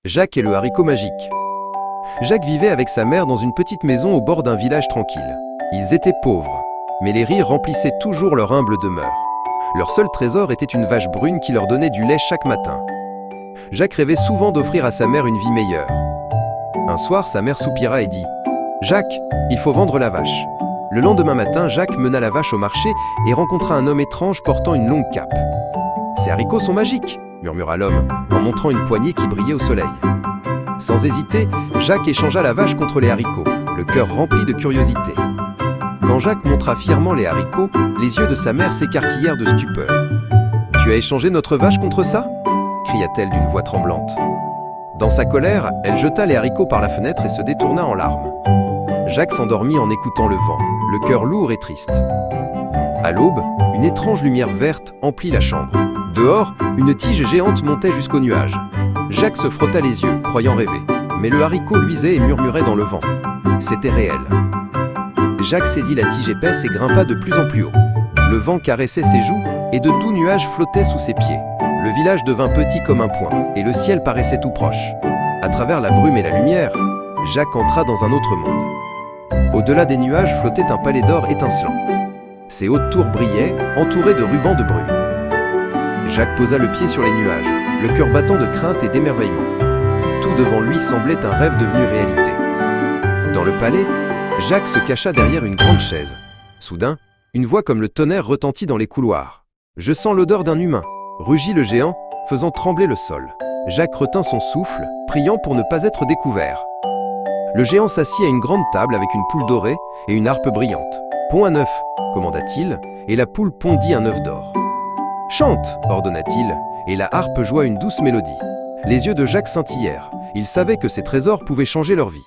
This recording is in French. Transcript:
Jacques et le haricot magique. Jacques vivait avec sa mère dans une petite maison au bord d'un village tranquille. Ils étaient pauvres, mais les rires remplissaient toujours leur humble demeure. Leur seul trésor était une vache brune qui leur donnait du lait chaque matin. Jacques rêvait souvent d'offrir à sa mère une vie meilleure. Un soir, sa mère soupira et dit « Jacques, il faut vendre la vache ». Le lendemain matin, Jacques mena la vache au marché et rencontra un homme étrange portant une longue cape. « Ces haricots sont magiques », murmura l'homme, en montrant une poignée qui brillait au soleil. Sans hésiter, Jacques échangea la vache contre les haricots, le cœur rempli de curiosité. Quand Jacques montra fièrement les haricots, les yeux de sa mère s'écarquillèrent de stupeur. « Tu as échangé notre vache contre ça ?» cria-t-elle d'une voix tremblante. Dans sa colère, elle jeta les haricots par la fenêtre et se détourna en larmes. Jacques s'endormit en écoutant le vent, le cœur lourd et triste. À l'aube, une étrange lumière verte emplit la chambre. Dehors, une tige géante montait jusqu'aux nuages. Jacques se frotta les yeux, croyant rêver. Mais le haricot luisait et murmurait dans le vent. C'était réel. Jacques saisit la tige épaisse et grimpa de plus en plus haut. Le vent caressait ses joues et de doux nuages flottaient sous ses pieds. Le village devint petit comme un point et le ciel paraissait tout proche. À travers la brume et la lumière, Jacques entra dans un autre monde. Au-delà des nuages flottait un palais d'or étincelant. Ses hautes tours brillaient, entourées de rubans de brume. Jacques posa le pied sur les nuages, le cœur battant de crainte et d'émerveillement. Tout devant lui semblait un rêve devenu réalité. Dans le palais, Jacques se cacha derrière une grande chaise. Soudain, une voix comme le tonnerre retentit dans les couloirs. « Je sens l'odeur d'un humain !» rugit le géant, faisant trembler le sol. Jacques retint son souffle, priant pour ne pas être découvert. Le géant s'assit à une grande table avec une poule dorée et une harpe brillante. « Ponds un œuf !» commanda-t-il, et la poule pondit un œuf d'or. « Chante !» ordonna-t-il, et la harpe joua une douce mélodie. Les yeux de Jacques scintillèrent. Il savait que ces trésors pouvaient changer leur vie.